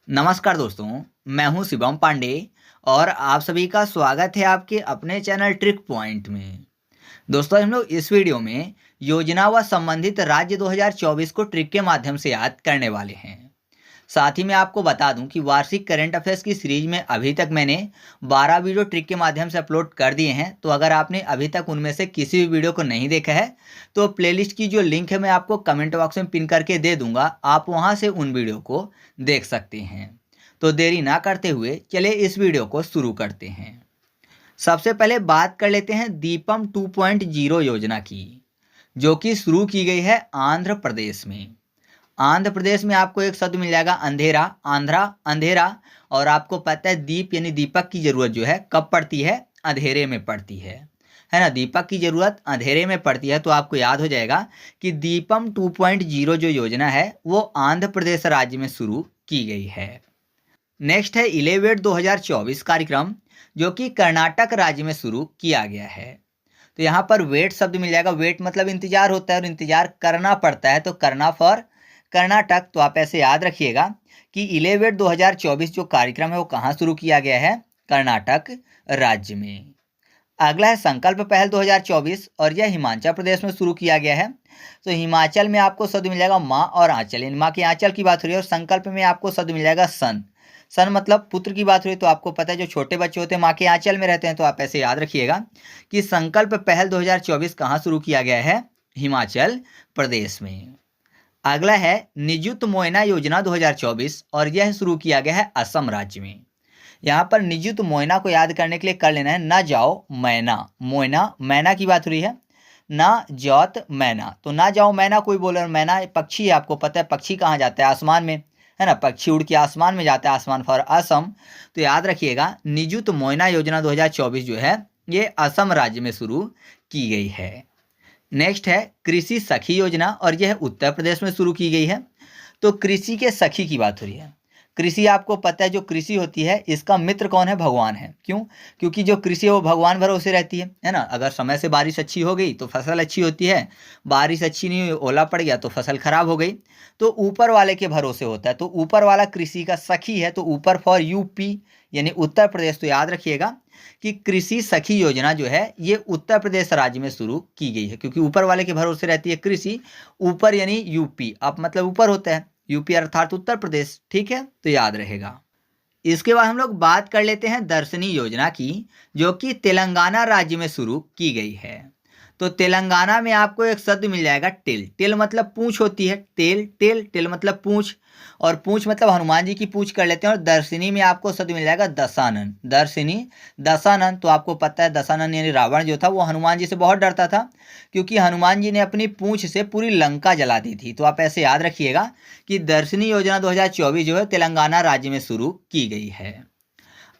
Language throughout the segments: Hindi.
नमस्कार दोस्तों, मैं हूं शिवम पांडे और आप सभी का स्वागत है आपके अपने चैनल ट्रिक पॉइंट में। दोस्तों, हम लोग इस वीडियो में योजना व संबंधित राज्य 2024 को ट्रिक के माध्यम से याद करने वाले हैं। साथ ही मैं आपको बता दूं कि वार्षिक करंट अफेयर्स की सीरीज में अभी तक मैंने 12 वीडियो ट्रिक के माध्यम से अपलोड कर दिए हैं। तो अगर आपने अभी तक उनमें से किसी भी वीडियो को नहीं देखा है तो प्लेलिस्ट की जो लिंक है मैं आपको कमेंट बॉक्स में पिन करके दे दूंगा, आप वहां से उन वीडियो को देख सकते हैं। तो देरी ना करते हुए चलिए इस वीडियो को शुरू करते हैं। सबसे पहले बात कर लेते हैं दीपम 2.0 योजना की, जो कि शुरू की गई है आंध्र प्रदेश में। आंध्र प्रदेश में आपको एक शब्द मिल जाएगा अंधेरा, आंध्रा अंधेरा। और आपको पता है दीप यानी दीपक की जरूरत जो है कब पड़ती है? अंधेरे में पड़ती है ना। दीपक की जरूरत अंधेरे में पड़ती है, तो आपको याद हो जाएगा कि दीपम 2.0 जो योजना है वो आंध्र प्रदेश राज्य में शुरू की गई है। नेक्स्ट है इलेवेट 2024 कार्यक्रम, जो कि कर्नाटक राज्य में शुरू किया गया है। तो यहाँ पर वेट शब्द मिल जाएगा। वेट मतलब इंतजार होता है और इंतजार करना पड़ता है, तो करना फॉर कर्नाटक। तो आप ऐसे याद रखिएगा कि इलेवेट 2024 जो कार्यक्रम है वो कहाँ शुरू किया गया है? कर्नाटक राज्य में। अगला है संकल्प पहल 2024 और यह हिमाचल प्रदेश में शुरू किया गया है। तो हिमाचल में आपको शब्द मिल जाएगा माँ और आंचल, इन माँ के आंचल की बात हो रही है। और संकल्प में आपको शब्द मिल जाएगा सन। सन मतलब पुत्र की बात हो रही है। तो आपको पता है जो छोटे बच्चे होते हैं माँ के आंचल में रहते हैं। तो आप ऐसे याद रखिएगा कि संकल्प पहल 2024 कहाँ शुरू किया गया है? हिमाचल प्रदेश में। अगला है निजुत मोयना योजना 2024 और यह शुरू किया गया है असम राज्य में। यहाँ पर निजुत मोयना को याद करने के लिए कर लेना है ना जाओ मैना। मोयना मैना की बात हो रही है, ना जौत मैना। तो ना जाओ मैना कोई बोल रहा है, मैना पक्षी है। आपको पता है पक्षी कहाँ जाता है? आसमान में, है ना। पक्षी उड़ के आसमान में जाता है, आसमान फॉर असम। तो याद रखिएगा निजुत मोयना योजना 2024 जो है ये असम राज्य में शुरू की गई है। नेक्स्ट है कृषि सखी योजना और यह उत्तर प्रदेश में शुरू की गई है। तो कृषि के सखी की बात हो रही है। कृषि आपको पता है जो कृषि होती है इसका मित्र कौन है? भगवान है। क्यों? क्योंकि जो कृषि है वो भगवान भरोसे रहती है ना। अगर समय से बारिश अच्छी हो गई तो फसल अच्छी होती है, बारिश अच्छी नहीं हुई, ओला पड़ गया तो फसल खराब हो गई। तो ऊपर वाले के भरोसे होता है। तो ऊपर वाला कृषि का सखी है, तो ऊपर फॉर यूपी यानी उत्तर प्रदेश। तो याद रखिएगा कि कृषि सखी योजना जो है ये उत्तर प्रदेश राज्य में शुरू की गई है, क्योंकि ऊपर वाले के भरोसे रहती है कृषि। ऊपर यानी यूपी, अब मतलब ऊपर होता है, यूपी अर्थात उत्तर प्रदेश। ठीक है, तो याद रहेगा। इसके बाद हम लोग बात कर लेते हैं दर्शनी योजना की, जो कि तेलंगाना राज्य में शुरू की गई है। तो तेलंगाना में आपको एक शब्द मिल जाएगा टिल। टिल मतलब पूंछ होती है, टेल टिल टिल मतलब पूंछ। और पूंछ मतलब हनुमान जी की पूंछ कर लेते हैं। और दर्शनी में आपको शब्द मिल जाएगा दशानन। दर्शनी दशानन। तो आपको पता है दशानन यानी रावण जो था वो हनुमान जी से बहुत डरता था, क्योंकि हनुमान जी ने अपनी पूंछ से पूरी लंका जला दी थी। तो आप ऐसे याद रखिएगा कि दर्शनी योजना 2024 जो है तेलंगाना राज्य में शुरू की गई है।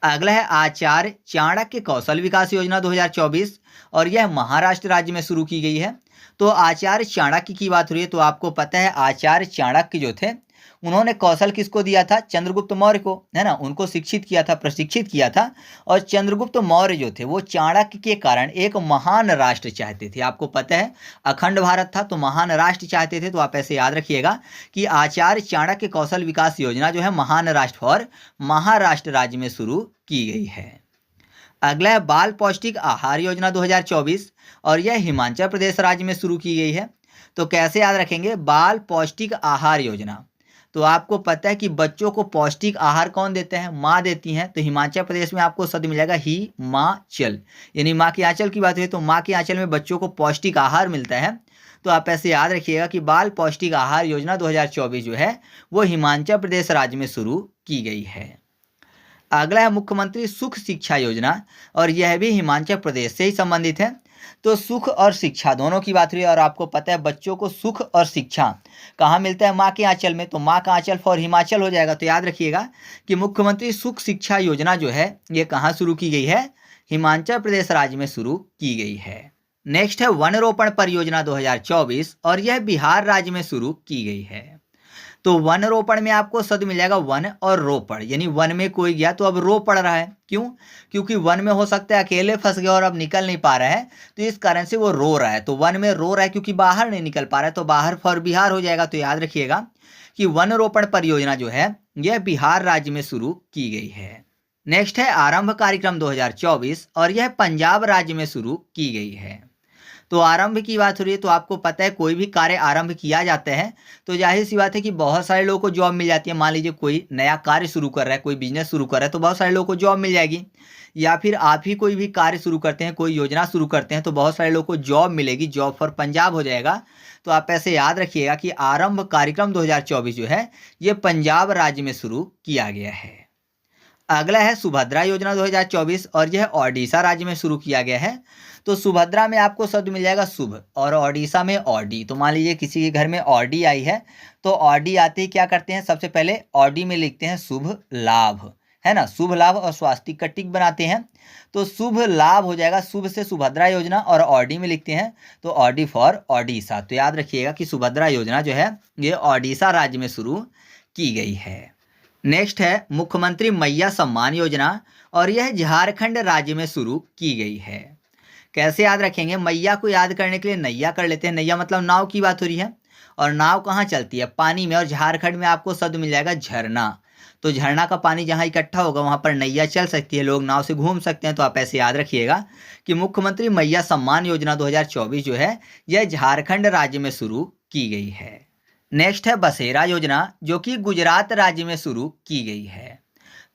अगला है आचार्य चाणक्य कौशल विकास योजना 2024 और यह महाराष्ट्र राज्य में शुरू की गई है। तो आचार्य चाणक्य की बात हो रही है। तो आपको पता है आचार्य चाणक्य जो थे उन्होंने कौशल किसको दिया था? चंद्रगुप्त मौर्य को, है ना। उनको शिक्षित किया था, प्रशिक्षित किया था। और चंद्रगुप्त मौर्य जो थे वो चाणक्य के कारण एक महान राष्ट्र चाहते थे। आपको पता है अखंड भारत था, तो महान राष्ट्र चाहते थे। तो आप ऐसे याद रखिएगा कि आचार्य चाणक्य कौशल विकास योजना जो है महान राष्ट्र और महाराष्ट्र राज्य में शुरू की गई है। अगला है बाल पौष्टिक आहार योजना 2024 और यह हिमाचल प्रदेश राज्य में शुरू की गई है। तो कैसे याद रखेंगे? बाल पौष्टिक आहार योजना। तो आपको पता है कि बच्चों को पौष्टिक आहार कौन देते हैं? माँ देती हैं। तो हिमाचल प्रदेश में आपको शब्द मिलेगा ही माँ चल, यानी माँ के आंचल की बात हुई। तो माँ के आंचल में बच्चों को पौष्टिक आहार मिलता है। तो आप ऐसे याद रखिएगा कि बाल पौष्टिक आहार योजना 2024 जो है वो हिमाचल प्रदेश राज्य में शुरू की गई है। अगला है मुख्यमंत्री सुख शिक्षा योजना और यह भी हिमाचल प्रदेश से ही संबंधित है। तो सुख और शिक्षा दोनों की बात हुई है। और आपको पता है बच्चों को सुख और शिक्षा कहाँ मिलता है? माँ के आंचल में। तो माँ का आंचल फॉर हिमाचल हो जाएगा। तो याद रखिएगा कि मुख्यमंत्री सुख शिक्षा योजना जो है ये कहाँ शुरू की गई है? हिमाचल प्रदेश राज्य में शुरू की गई है। नेक्स्ट है वन रोपण परियोजना 2024 और यह बिहार राज्य में शुरू की गई है। तो वन रोपण में आपको शब्द मिल जाएगा वन और रोपण, यानी वन में कोई गया तो अब रो पड़ रहा है। क्यों? क्योंकि वन में हो सकता है अकेले फंस गया और अब निकल नहीं पा रहा है, तो इस कारण से वो रो रहा है। तो वन में रो रहा है क्योंकि बाहर नहीं निकल पा रहा है। तो बाहर फॉर बिहार हो जाएगा। तो याद रखिएगा कि वन रोपण परियोजना जो है यह बिहार राज्य में शुरू की गई है। नेक्स्ट है आरंभ कार्यक्रम 2024 और यह पंजाब राज्य में शुरू की गई है। तो आरंभ की बात हो रही है तो आपको पता है कोई भी कार्य आरंभ किया जाता है तो जाहिर सी बात है कि बहुत सारे लोगों को जॉब मिल जाती है। मान लीजिए कोई नया कार्य शुरू कर रहा है, कोई बिजनेस शुरू कर रहा है तो बहुत सारे लोगों को जॉब मिल जाएगी, या फिर आप ही कोई भी कार्य शुरू करते हैं, कोई योजना शुरू करते हैं तो बहुत सारे लोगों को जॉब मिलेगी, जॉब फॉर पंजाब हो जाएगा। तो आप ऐसे याद रखिएगा कि आरंभ कार्यक्रम 2024 जो है ये पंजाब राज्य में शुरू किया गया है। अगला है सुभद्रा योजना 2024 और यह ओडिशा राज्य में शुरू किया गया है। तो सुभद्रा में आपको शब्द मिल जाएगा शुभ और ओडिशा में ऑडी। तो मान लीजिए किसी के घर में ऑडी आई है तो ऑडी आते ही क्या करते हैं, सबसे पहले ऑडी में लिखते हैं शुभ लाभ, है ना, शुभ लाभ और स्वास्तिक का टिक बनाते हैं तो शुभ लाभ हो जाएगा, शुभ से सुभद्रा योजना और ऑडी में लिखते हैं तो ऑडी फॉर ओडिशा। तो याद रखिएगा कि सुभद्रा योजना जो है ये ओडिशा राज्य में शुरू की गई है। नेक्स्ट है मुख्यमंत्री मैया सम्मान योजना और यह झारखंड राज्य में शुरू की गई है। कैसे याद रखेंगे, मैया को याद करने के लिए नैया कर लेते हैं। नैया मतलब नाव की बात हो रही है और नाव कहाँ चलती है, पानी में, और झारखंड में आपको शब्द मिल जाएगा झरना। तो झरना का पानी जहाँ इकट्ठा होगा वहाँ पर नैया चल सकती है, लोग नाव से घूम सकते हैं। तो आप ऐसे याद रखिएगा कि मुख्यमंत्री मैया सम्मान योजना 2024 जो है यह झारखंड राज्य में शुरू की गई है। नेक्स्ट है बसेरा योजना जो कि गुजरात राज्य में शुरू की गई है।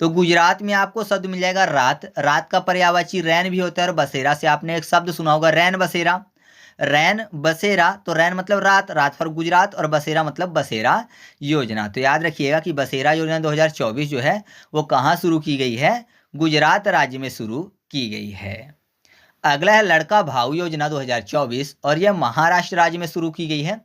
तो गुजरात में आपको शब्द मिल जाएगा रात। रात का पर्यायवाची रैन भी होता है और बसेरा से आपने एक शब्द सुना होगा रैन बसेरा। रैन बसेरा, तो रैन मतलब रात, रात फॉर गुजरात, और बसेरा मतलब बसेरा योजना। तो याद रखिएगा कि बसेरा योजना 2024 जो है वो कहाँ शुरू की गई है, गुजरात राज्य में शुरू की गई है। अगला है लड़का भाऊ योजना 2024 और यह महाराष्ट्र राज्य में शुरू की गई है।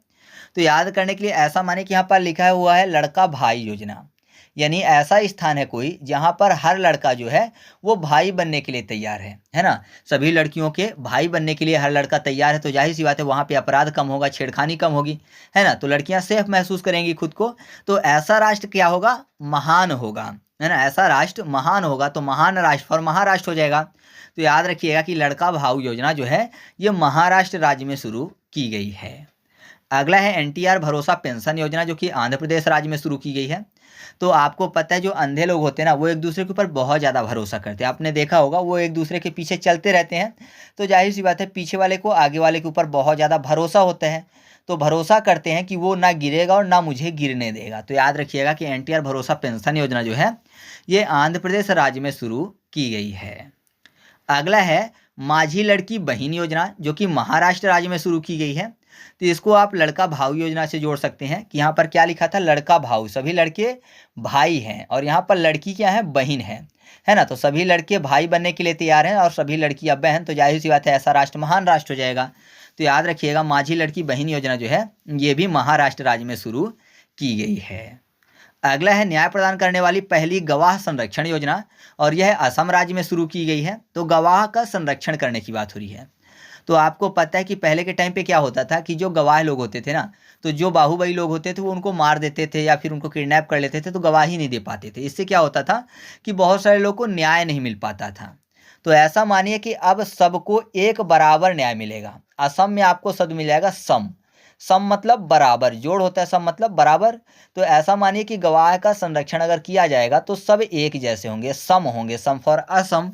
तो याद करने के लिए ऐसा माने कि यहाँ पर लिखा हुआ है लड़का भाई योजना, यानी ऐसा स्थान है कोई जहाँ पर हर लड़का जो है वो भाई बनने के लिए तैयार है ना। सभी लड़कियों के भाई बनने के लिए हर लड़का तैयार है तो जाहिर सी बात है वहाँ पे अपराध कम होगा, छेड़खानी कम होगी, है ना। तो लड़कियाँ सेफ महसूस करेंगी खुद को। तो ऐसा राष्ट्र क्या होगा, महान होगा, है ना। ऐसा राष्ट्र महान होगा तो महान राष्ट्र और महाराष्ट्र हो जाएगा। तो याद रखिएगा कि लड़का भाऊ योजना जो है ये महाराष्ट्र राज्य में शुरू की गई है। अगला है एनटीआर भरोसा पेंशन योजना जो कि आंध्र प्रदेश राज्य में शुरू की गई है। तो आपको पता है जो अंधे लोग होते हैं ना वो एक दूसरे के ऊपर बहुत ज़्यादा भरोसा करते हैं, आपने देखा होगा वो एक दूसरे के पीछे चलते रहते हैं। तो जाहिर सी बात है पीछे वाले को आगे वाले के ऊपर बहुत ज़्यादा भरोसा होता है, तो भरोसा करते हैं कि वो ना गिरेगा और ना मुझे गिरने देगा। तो याद रखिएगा कि एनटीआर भरोसा पेंशन योजना जो है ये आंध्र प्रदेश राज्य में शुरू की गई है। अगला है माझी लड़की बहन योजना जो कि महाराष्ट्र राज्य में शुरू की गई है। तो इसको आप लड़का भाऊ योजना से जोड़ सकते हैं कि यहाँ पर क्या लिखा था, लड़का भाऊ, सभी लड़के भाई हैं, और यहाँ पर लड़की क्या है, बहन है ना। तो सभी लड़के भाई बनने के लिए तैयार हैं और सभी लड़कियां बहन, तो जाहिर सी बात है ऐसा राष्ट्र महान राष्ट्र हो जाएगा। तो याद रखिएगा माझी लड़की बहन योजना जो है ये भी महाराष्ट्र राज्य में शुरू की गई है। अगला है न्याय प्रदान करने वाली पहली गवाह संरक्षण योजना और यह असम राज्य में शुरू की गई है। तो गवाह का संरक्षण करने की बात हो रही है। तो आपको पता है कि पहले के टाइम पे क्या होता था कि जो गवाह लोग होते थे ना, तो जो बाहुबली लोग होते थे वो उनको मार देते थे या फिर उनको किडनैप कर लेते थे, तो गवाही नहीं दे पाते थे। इससे क्या होता था कि बहुत सारे लोगों को न्याय नहीं मिल पाता था। तो ऐसा मानिए कि अब सबको एक बराबर न्याय मिलेगा। असम में आपको शब्द मिल जाएगा सम। सम मतलब बराबर, जोड़ होता है सम मतलब बराबर। तो ऐसा मानिए कि गवाह का संरक्षण अगर किया जाएगा तो सब एक जैसे होंगे, सम होंगे, सम फॉर असम।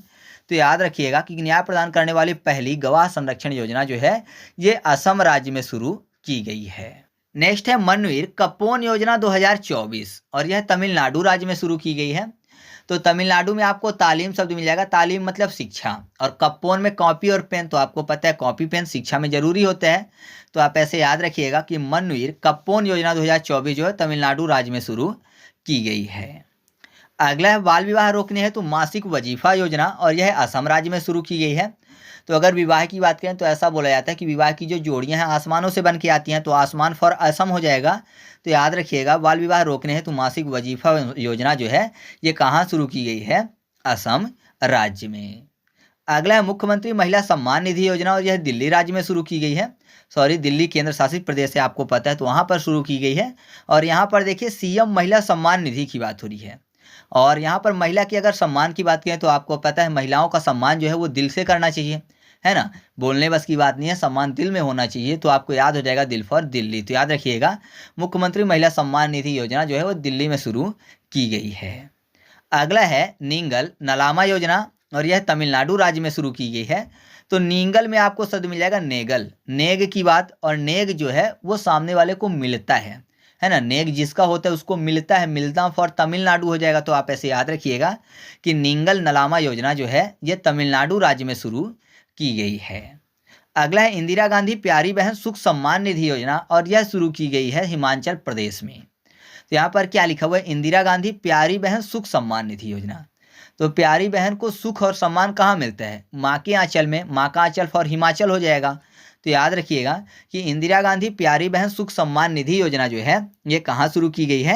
तो याद रखिएगा कि न्याय प्रदान करने वाली पहली गवाह संरक्षण योजना जो है ये असम राज्य में शुरू की गई है। नेक्स्ट है मनवीर कप्पोन योजना 2024 और यह तमिलनाडु राज्य में शुरू की गई है। तो तमिलनाडु में आपको तालीम शब्द मिल जाएगा, तालीम मतलब शिक्षा, और कप्पोन में कॉपी और पेन, तो आपको पता है कॉपी पेन शिक्षा में जरूरी होता है। तो आप ऐसे याद रखिएगा कि मनवीर कप्पोन योजना 2024 जो है तमिलनाडु राज्य में शुरू की गई है। अगला है बाल विवाह रोकने हेतु मासिक वजीफा योजना और यह असम राज्य में शुरू की गई है। तो अगर विवाह की बात करें तो ऐसा बोला जाता है कि विवाह की जो जोड़ियां हैं आसमानों से बन के आती हैं, तो आसमान फॉर असम हो जाएगा। तो याद रखिएगा बाल विवाह रोकने हेतु मासिक वजीफा योजना जो है ये कहाँ शुरू की गई है, असम राज्य में। अगला है मुख्यमंत्री महिला सम्मान निधि योजना और यह दिल्ली राज्य में शुरू की गई है। दिल्ली केंद्र शासित प्रदेश है, आपको पता है, तो वहाँ पर शुरू की गई है। और यहाँ पर देखिए सीएम महिला सम्मान निधि की बात हो रही है। और यहाँ पर महिला की अगर सम्मान की बात करें तो आपको पता है महिलाओं का सम्मान जो है वो दिल से करना चाहिए, है ना। बोलने बस की बात नहीं है, सम्मान दिल में होना चाहिए। तो आपको याद हो जाएगा दिल फॉर दिल्ली। तो याद रखिएगा मुख्यमंत्री महिला सम्मान निधि योजना जो है वो दिल्ली में शुरू की गई है। अगला है नींगल नलामा योजना, और यह तमिलनाडु राज्य में शुरू की गई है। तो नींगल में आपको शब्द मिल जाएगा नेगल, नेग की बात, और नेग जो है वो सामने वाले को मिलता है ना। नेग जिसका होता है उसको मिलता है, मिलता फॉर तमिलनाडु हो जाएगा। तो आप ऐसे याद रखिएगा कि नींगल नलामा योजना जो है ये तमिलनाडु राज्य में शुरू की गई है। अगला है इंदिरा गांधी प्यारी बहन सुख सम्मान निधि योजना, और यह शुरू की गई है हिमाचल प्रदेश में। तो यहाँ पर क्या लिखा हुआ है, इंदिरा गांधी प्यारी बहन सुख सम्मान निधि योजना। तो प्यारी बहन को सुख और सम्मान कहाँ मिलता है, माँ के आंचल में। माँ का आंचल फॉर हिमाचल हो जाएगा। तो याद रखिएगा कि इंदिरा गांधी प्यारी बहन सुख सम्मान निधि योजना जो है ये कहाँ शुरू की गई है,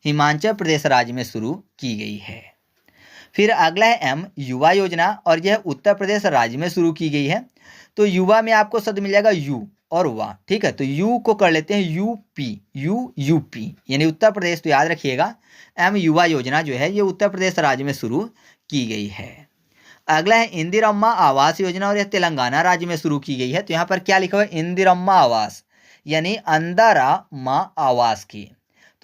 हिमाचल प्रदेश राज्य में शुरू की गई है। फिर अगला है एम युवा योजना, और यह उत्तर प्रदेश राज्य में शुरू की गई है। तो युवा में आपको शब्द मिल जाएगा यू और वाह, ठीक है। तो यू को कर लेते हैं यूपी, यूपी यानी उत्तर प्रदेश। तो याद रखिएगा एम युवा योजना जो है ये उत्तर प्रदेश राज्य में शुरू की गई है। अगला है इंदिरम्मा आवास योजना, और यह तेलंगाना राज्य में शुरू की गई है। तो यहाँ पर क्या लिखा हुआ है, इंदिरम्मा आवास यानी अंदरा माँ आवास की।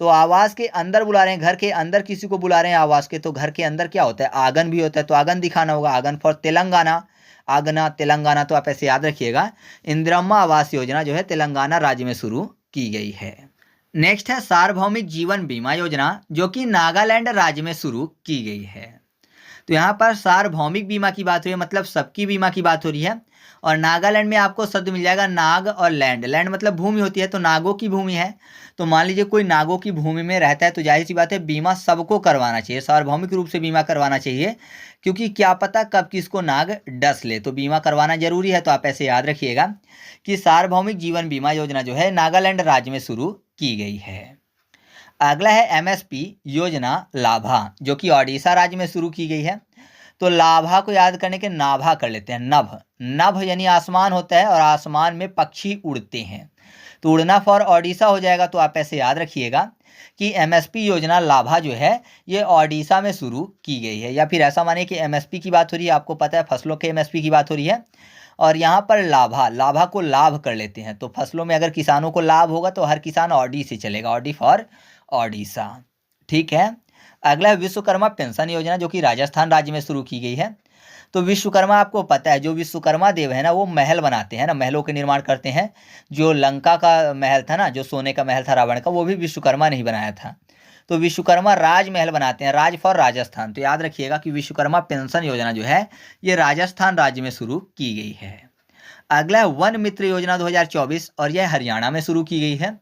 तो आवास के अंदर बुला रहे हैं, घर के अंदर किसी को बुला रहे हैं आवास के। तो घर के अंदर क्या होता है, आंगन भी होता है। तो आंगन दिखाना होगा, आंगन फॉर तेलंगाना, आगना तेलंगाना। तो आप ऐसे याद रखिएगा इंदिरम्मा आवास योजना जो है तेलंगाना राज्य में शुरू की गई है। नेक्स्ट है सार्वभौमिक जीवन बीमा योजना, जो कि नागालैंड राज्य में शुरू की गई है। तो यहाँ पर सार्वभौमिक बीमा की बात हो रही है, मतलब सबकी बीमा की बात हो रही है। और नागालैंड में आपको शब्द मिल जाएगा नाग और लैंड, लैंड मतलब भूमि होती है। तो नागों की भूमि है। तो मान लीजिए कोई नागों की भूमि में रहता है, तो जाहिर सी बात है बीमा सबको करवाना चाहिए, सार्वभौमिक रूप से बीमा करवाना चाहिए, क्योंकि क्या पता कब किसको नाग डस ले। तो बीमा करवाना जरूरी है। तो आप ऐसे याद रखिएगा कि सार्वभौमिक जीवन बीमा योजना जो है नागालैंड राज्य में शुरू की गई है। अगला है एमएसपी योजना लाभा, जो कि ओडिशा राज्य में शुरू की गई है। तो लाभा को याद करने के नाभा कर लेते हैं, नभ, नभ यानी आसमान होता है, और आसमान में पक्षी उड़ते हैं। तो उड़ना फॉर ओडिशा हो जाएगा। तो आप ऐसे याद रखिएगा कि एमएसपी योजना लाभा जो है ये ओडिशा में शुरू की गई है। या फिर ऐसा माने कि एमएसपी की बात हो रही है, आपको पता है फसलों के एमएसपी की बात हो रही है, और यहाँ पर लाभा, लाभा को लाभ कर लेते हैं। तो फसलों में अगर किसानों को लाभ होगा तो हर किसान ऑडी से चलेगा, ऑडी फॉर ओडिशा, ठीक है। अगला है विश्वकर्मा पेंशन योजना, जो कि राजस्थान राज्य में शुरू की गई है। तो विश्वकर्मा आपको पता है, जो विश्वकर्मा देव है ना वो महल बनाते हैं ना, महलों के निर्माण करते हैं। जो लंका का महल था ना, जो सोने का महल था रावण का, वो भी विश्वकर्मा ने ही बनाया था। तो विश्वकर्मा राजमहल बनाते हैं, राज फॉर राजस्थान। तो याद रखिएगा कि विश्वकर्मा पेंशन योजना जो है ये राजस्थान राज्य में शुरू की गई है। अगला है वन मित्र योजना 2024, और यह हरियाणा में शुरू की गई है।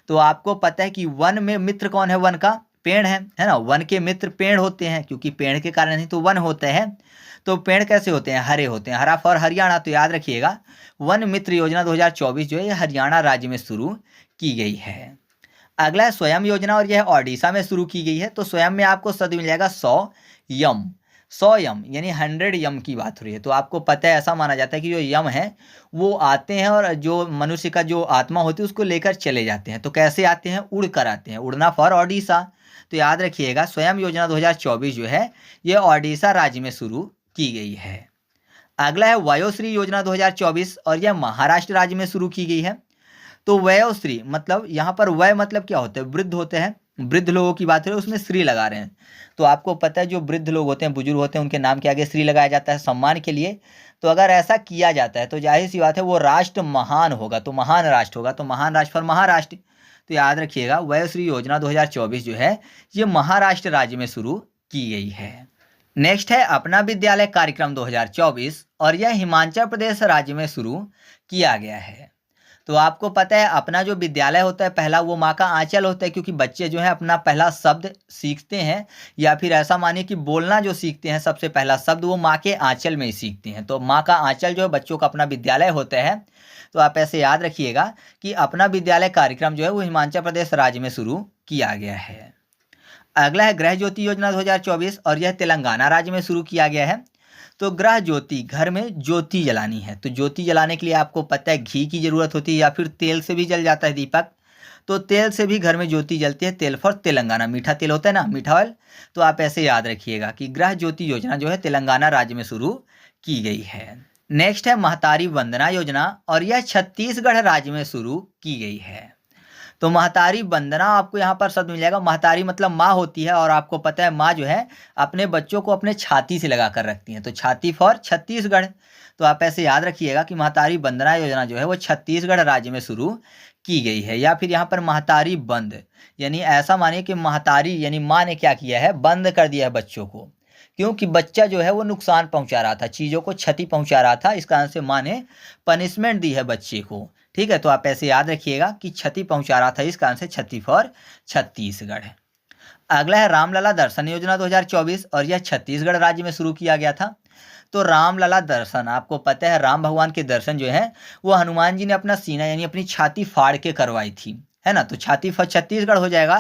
तो आपको पता है कि वन में मित्र कौन है, वन का पेड़ है ना। वन के मित्र पेड़ होते हैं, क्योंकि पेड़ के कारण ही तो वन होते हैं। तो पेड़ कैसे होते हैं, हरे होते हैं, हरा फॉर हरियाणा। तो याद रखिएगा वन मित्र योजना 2024 जो है ये हरियाणा राज्य में शुरू की गई है। अगला है स्वयं योजना, और यह ओडिशा में शुरू की गई है। तो स्वयं में आपको शब्द मिल जाएगा 100 यम, 100 यम यानी 100 यम की बात हो रही है। तो आपको पता है, ऐसा माना जाता है कि जो यम है वो आते हैं और जो मनुष्य का जो आत्मा होती है उसको लेकर चले जाते हैं। तो कैसे आते हैं, उड़ कर आते हैं, उड़ना फॉर ओडिशा। तो याद रखिएगा स्वयं योजना 2024 जो है ये ओडिशा राज्य में शुरू की गई है। अगला है वयोश्री योजना 2024, और यह महाराष्ट्र राज्य में शुरू की गई है। तो वयोश्री मतलब यहाँ पर वय मतलब क्या होता है, वृद्ध होते हैं, वृद्ध लोगों की बात है, उसमें श्री लगा रहे हैं। तो आपको पता है जो वृद्ध लोग होते हैं, बुजुर्ग होते हैं, उनके नाम के आगे श्री लगाया जाता है सम्मान के लिए। तो अगर ऐसा किया जाता है तो जाहिर सी बात है वो राष्ट्र महान होगा, तो महान राष्ट्र होगा। तो महान राष्ट्र फॉर महाराष्ट्र। तो याद रखिएगा वयोश्री योजना 2024 जो है ये महाराष्ट्र राज्य में शुरू की गई है। नेक्स्ट है अपना विद्यालय कार्यक्रम 2024, और यह हिमाचल प्रदेश राज्य में शुरू किया गया है। तो आपको पता है अपना जो विद्यालय होता है पहला वो माँ का आंचल होता है, क्योंकि बच्चे जो है अपना पहला शब्द सीखते हैं, या फिर ऐसा मानिए कि बोलना जो सीखते हैं सबसे पहला शब्द वो माँ के आंचल में ही सीखते हैं। तो माँ का आंचल जो है बच्चों का अपना विद्यालय होता है। तो आप ऐसे याद रखिएगा कि अपना विद्यालय कार्यक्रम जो है वो हिमाचल प्रदेश राज्य में शुरू किया गया है। अगला है गृह ज्योति योजना 2024, और यह तेलंगाना राज्य में शुरू किया गया है। तो गृह ज्योति, घर में ज्योति जलानी है। तो ज्योति जलाने के लिए आपको पता है घी की जरूरत होती है, या फिर तेल से भी जल जाता है दीपक। तो तेल से भी घर में ज्योति जलती है, तेल फॉर तेलंगाना, मीठा तेल होता है ना, मीठा ऑयल। तो आप ऐसे याद रखिएगा कि गृह ज्योति योजना जो है तेलंगाना राज्य में शुरू की गई है। नेक्स्ट है महतारी वंदना योजना और यह छत्तीसगढ़ राज्य में शुरू की गई है। तो महतारी वंदना आपको यहाँ पर शब्द मिल जाएगा। महतारी मतलब माँ होती है और आपको पता है माँ जो है अपने बच्चों को अपने छाती से लगा कर रखती है, तो छाती फॉर छत्तीसगढ़। तो आप ऐसे याद रखिएगा कि महतारी वंदना योजना जो है वो छत्तीसगढ़ राज्य में शुरू की गई है। या फिर यहाँ पर महतारी बंद, यानी ऐसा मानिए कि महतारी यानी माँ ने क्या किया है, बंद कर दिया है बच्चों को, क्योंकि बच्चा जो है वो नुकसान पहुंचा रहा था, चीज़ों को क्षति पहुंचा रहा था, इस कारण से माँ ने पनिशमेंट दी है बच्चे को। ठीक है, तो आप ऐसे याद रखिएगा कि क्षति पहुंचा रहा था, इस कारण से क्षति फॉर छत्तीसगढ़ है। अगला है रामलला दर्शन योजना 2024 और यह छत्तीसगढ़ राज्य में शुरू किया गया था। तो रामलला दर्शन, आपको पता है राम भगवान के दर्शन जो है वो हनुमान जी ने अपना सीना यानी अपनी छाती फाड़ के करवाई थी, है ना, तो छाती फॉर छत्तीसगढ़ हो जाएगा।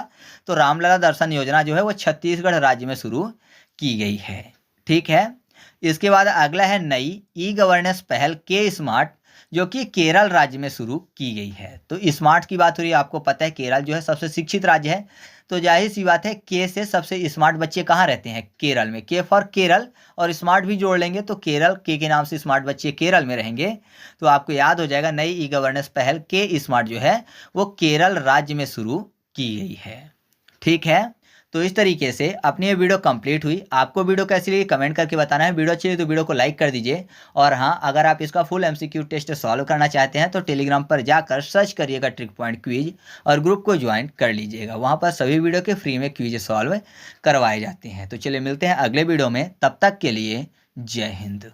तो रामलला दर्शन योजना जो है वो छत्तीसगढ़ राज्य में शुरू की गई है। ठीक है, इसके बाद अगला है नई ई गवर्नेंस पहल के स्मार्ट, जो कि केरल राज्य में शुरू की गई है। तो स्मार्ट की बात हो रही है, आपको पता है केरल जो है सबसे शिक्षित राज्य है, तो जाहिर सी बात है के से सबसे स्मार्ट बच्चे कहाँ रहते हैं, केरल में। के फॉर केरल और स्मार्ट भी जोड़ लेंगे तो केरल के नाम से स्मार्ट बच्चे केरल में रहेंगे। तो आपको याद हो जाएगा नई ई गवर्नेंस पहल के स्मार्ट जो है वो केरल राज्य में शुरू की गई है। ठीक है, तो इस तरीके से अपनी ये वीडियो कंप्लीट हुई। आपको वीडियो कैसी लगी कमेंट करके बताना है। वीडियो अच्छी लगी तो वीडियो को लाइक कर दीजिए। और हाँ, अगर आप इसका फुल एमसीक्यू टेस्ट सॉल्व करना चाहते हैं तो टेलीग्राम पर जाकर सर्च करिएगा ट्रिक पॉइंट क्विज और ग्रुप को ज्वाइन कर लीजिएगा। वहाँ पर सभी वीडियो के फ्री में क्विज सॉल्व करवाए जाते हैं। तो चलिए मिलते हैं अगले वीडियो में, तब तक के लिए जय हिंद।